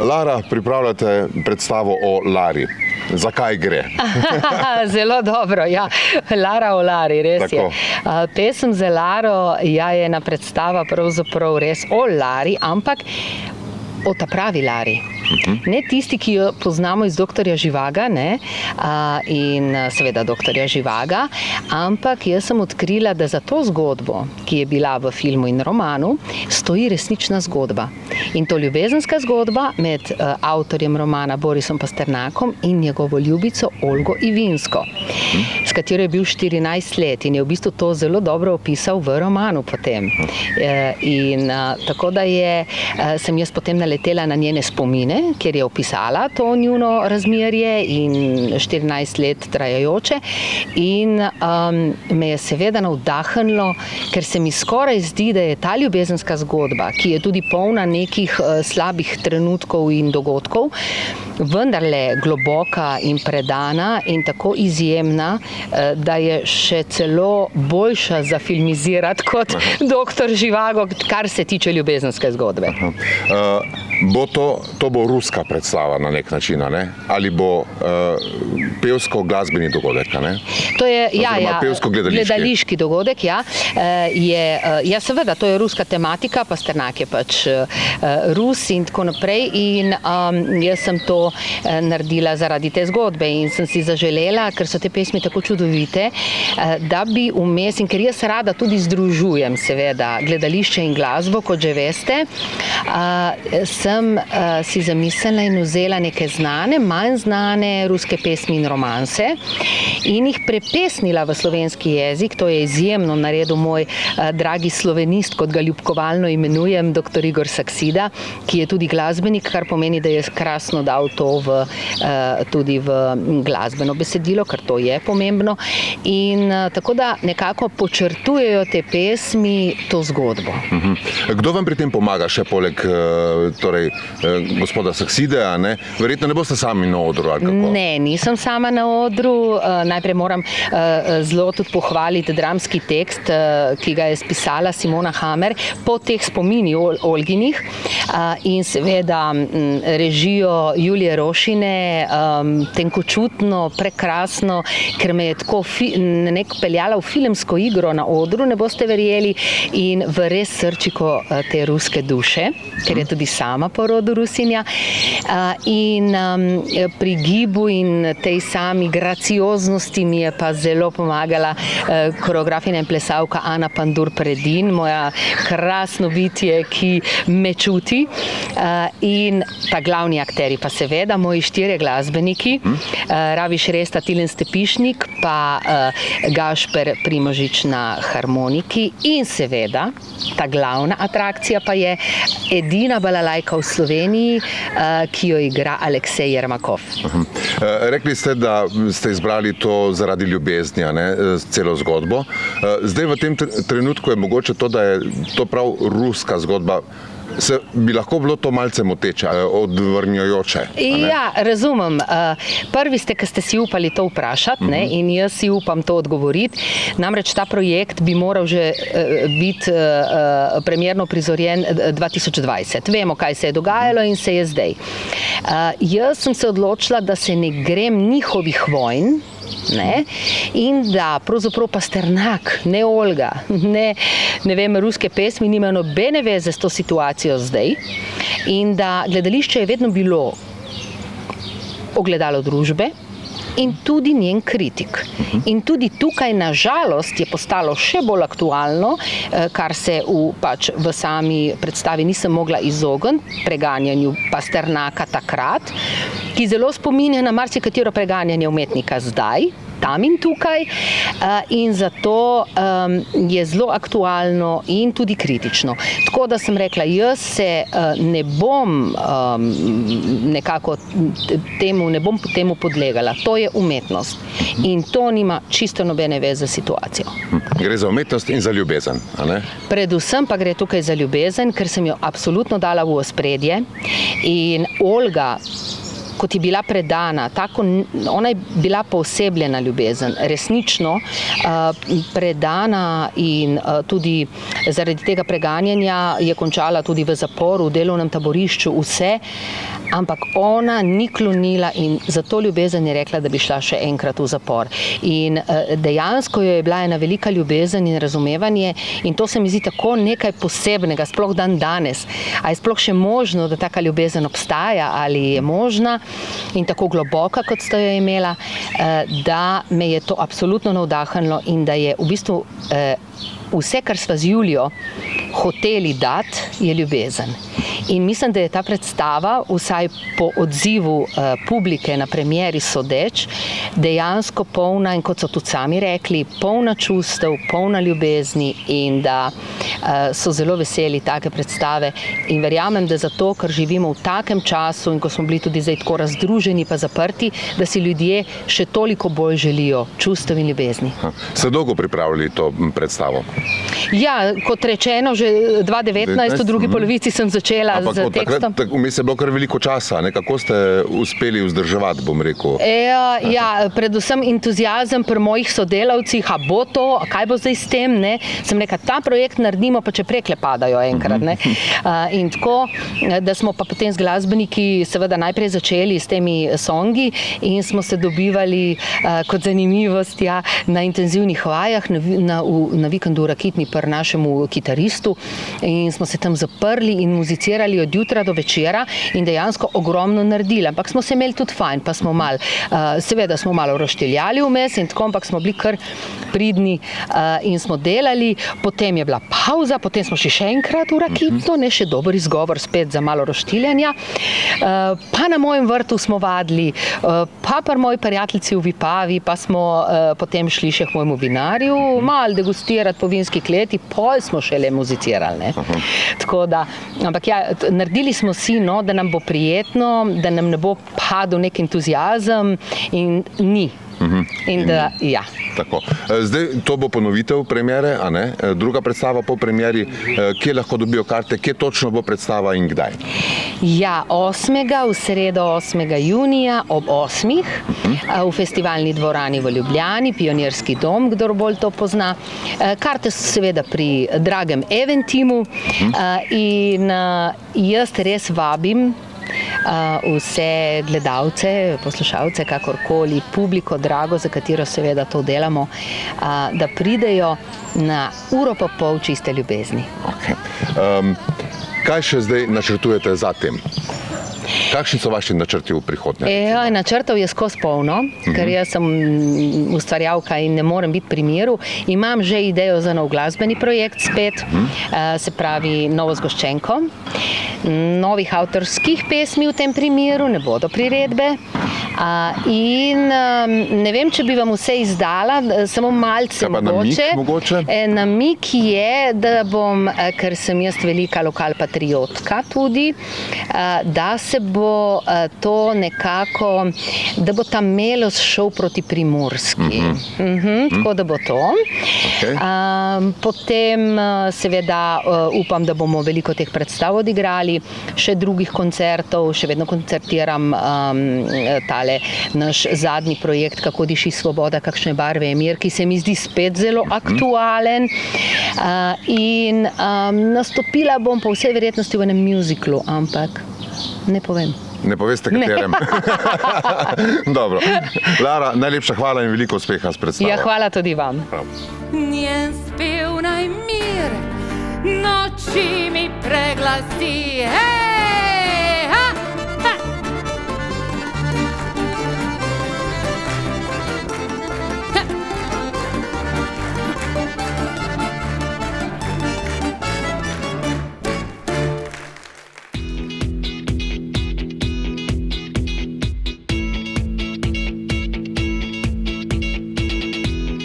Lara, pripravljate predstavo o Lari. Zakaj gre? Zelo dobro, ja. Lara o Lari, res je. Pesem za Laro je ena predstava pravzaprav res o Lari, ampak o ta pravi Lari. Ne tisti, ki jo poznamo iz Doktorja Živaga, ne, in seveda Doktorja Živaga, ampak jaz sem odkrila, da za to zgodbo, ki je bila v filmu in romanu, stoji resnična zgodba. In to ljubezenska zgodba med avtorjem romana Borisom Pasternakom in njegovo ljubico Olgo Ivinsko, s katero je bil 14 let in je v bistvu to zelo dobro opisal v romanu potem. In tako da sem jaz potem naletela na njene spomine, kjer je opisala to njuno razmerje in 14 let trajajoče in me je seveda navdahnilo, ker se mi skoraj zdi, da je ta ljubezenska zgodba, ki je tudi polna nekih slabih trenutkov in dogodkov, vendarle globoka in predana in tako izjemna, da je še celo boljša za filmizirati kot Doktor Živago, kar se tiče ljubezenske zgodbe. To bo ruska predstava na nek način, ne? Ali bo pevsko-glasbeni dogodek, ne? To je, pevsko-gledališki dogodek, ja. Ja, seveda, to je ruska tematika, Pasternak je pač Rus in tako naprej in jaz sem to naredila zaradi te zgodbe in sem si zaželela, ker so te pesmi tako čudovite, da bi vmes, in ker jaz rada tudi združujem seveda gledališče in glasbo, kot že veste, sem si zamislila in vzela neke znane, manj znane ruske pesmi in romanse in jih prepesnila v slovenski jezik. To je izjemno naredil moj dragi slovenist, kot ga ljubkovalno imenujem, dr. Igor Saksida, ki je tudi glasbenik, kar pomeni, da je krasno dal to tudi v glasbeno besedilo, ker to je pomembno. In tako da nekako počrtujejo te pesmi to zgodbo. Kdo vam pri tem pomaga še poleg gospoda Saksideja, ne? Verjetno ne boste sami na odru, ali kako? Ne, nisem sama na odru. Najprej moram zelo tudi pohvaliti dramski tekst, ki ga je spisala Simona Hamer po teh spomini Olginih in seveda režijo Julije Rošine, tenkočutno, prekrasno, ker me je tako peljala v filmsko igro na odru, ne boste verjeli, in v res srčiko te ruske duše, ker je tudi sama po rodu Rusinja. In pri gibu in tej sami gracioznosti mi je pa zelo pomagala koreografinja in plesalka Ana Pandur-Predin, moja krasno bitje, ki me čuti. In ta glavni akteri pa seveda moji 4 glasbeniki, Ravi Šresta, Tilen Stepišnik, pa Gašper Primožič na harmoniki in seveda ta glavna atrakcija pa je edina balalajka v Sloveniji, ki jo igra Aleksej Jermakov. Rekli ste, da ste izbrali to zaradi ljubezni, celo zgodbo. Zdaj v tem trenutku je mogoče to, da je to prav ruska zgodba. Bi lahko bilo to malce moteče, odvrnjujoče? Ja, razumem. Prvi ste, ki ste si upali to vprašati, in jaz si upam to odgovoriti. Namreč ta projekt bi moral že biti premierno prizorjen 2020. Vemo, kaj se je dogajalo in se je zdaj. Jaz sem se odločila, da se ne grem njihovih vojn, in da pravzaprav Pasternak, ne Olga, ne vem, ruske pesmi nimajo nobene veze s to situacijo zdaj in da gledališče je vedno bilo ogledalo družbe in tudi njen kritik. In tudi tukaj, na žalost, je postalo še bolj aktualno, kar se v sami predstavi nisem mogla izogniti, preganjanju Pasternaka takrat, ki zelo spominja na marsikatero preganjanje umetnika zdaj, tam in tukaj, in zato je zelo aktualno in tudi kritično. Tako da sem rekla, jaz se ne bom nekako temu podlegala. To je umetnost in to nima čisto nobene veze z situacijo. Gre za umetnost in za ljubezen, a ne? Predvsem pa gre tukaj za ljubezen, ker sem jo absolutno dala v ospredje in Olga kot je bila predana, ona je bila poosebljena ljubezen, resnično predana in tudi zaradi tega preganjanja je končala tudi v zaporu, v delovnem taborišču, vse, ampak ona ni klonila in za to ljubezen je rekla, da bi šla še enkrat v zapor. In dejansko jo je bila ena velika ljubezen in razumevanje in to se mi zdi tako nekaj posebnega, sploh dan danes. A je sploh še možno, da taka ljubezen obstaja ali je možna in tako globoka, kot sta jo imela, da me je to absolutno navdahnilo in da je v bistvu vse, kar sva z Julijo hoteli dati, je ljubezen. In mislim, da je ta predstava, vsaj po odzivu publike na premieri sodeč, dejansko polna, in kot so tudi sami rekli, polna čustev, polna ljubezni in da so zelo veseli take predstave. In verjamem, da zato, ker živimo v takem času in ko smo bili tudi zdaj tako razdruženi pa zaprti, da si ljudje še toliko bolj želijo čustev in ljubezni. Ste dolgo pripravili to predstavo? Ja, kot rečeno, že 2019, v drugi polovici sem začela z tekstom. Ampak vmes je bilo kar veliko časa, ne? Kako ste uspeli vzdrževati, bom rekel? Ja, predvsem entuziazem pri mojih sodelavcih, a bo to, kaj bo zdaj s tem, ne? Sem rekla, ta projekt naredimo, pa če prekle padajo enkrat, ne? In tako, da smo pa potem z glasbeniki seveda najprej začeli s temi songi in smo se dobivali kot zanimivost, ja, na intenzivnih vajah, na vikendu Rakitni pri našemu kitaristu in smo se tam zaprli in muzicirali od jutra do večera in dejansko ogromno naredili, ampak smo se imeli tudi fajn, pa smo malo, seveda smo malo rošteljali vmes in tako, ampak smo bili kar pridni in smo delali, potem je bila pauza, potem smo šli še enkrat v Rakitno, ne, še dober izgovor spet za malo roštiljanja, pa na mojem vrtu smo vadili, pa pri moji prijateljici v Vipavi, pa smo potem šli še k mojemu vinarju, malo degustirati po vinski kleti, pol smo šele muzicirali, ne. Tako da, ampak ja, naredili smo si, no, da nam bo prijetno, da nam ne bo padel nek entuziazem in ni. In da, ja. Tako. Zdaj, to bo ponovitev premiere, a ne? Druga predstava po premieri, kje lahko dobijo karte, kje točno bo predstava in kdaj? Ja, v sredo 8. junija ob 8. V festivalni dvorani v Ljubljani, Pionirski dom, kdor bolj to pozna. Karte so seveda pri dragem Eventimu in jaz res vabim vse gledalce, poslušalce, kakorkoli, publiko drago, za katero seveda to delamo, da pridejo na uro pa pol čiste ljubezni. Okay. Kaj še zdaj načrtujete za tem? Kakšni so vaši načrti v prihodnje? Načrtov je skozi polno, ker jaz sem ustvarjalka in ne morem biti pri miru. Imam že idejo za nov glasbeni projekt spet, se pravi novo zgoščenko. Novih avtorskih pesmi v tem primeru, ne bodo priredbe. In ne vem, če bi vam vse izdala, samo malce mogoče. Mogoče? Namik je, da bom, ker sem jaz velika lokalpatriotka tudi, da se bo to nekako, da bo ta melos šel proti Primorski. Tako da bo to. Okay. Potem seveda upam, da bomo veliko teh predstav odigrali, še drugih koncertov, še vedno koncertiram tale naš zadnji projekt Kako diši svoboda, kakšne barve je mir, ki se mi zdi spet zelo aktualen. In nastopila bom po vsej verjetnosti v enem muziklu, ampak ne povem. Ne poveste katerem. Dobro. Lara, najlepša hvala in veliko uspeha s predstavo. Ja, hvala tudi vam. Njen spev naj mir noči mi preglasi.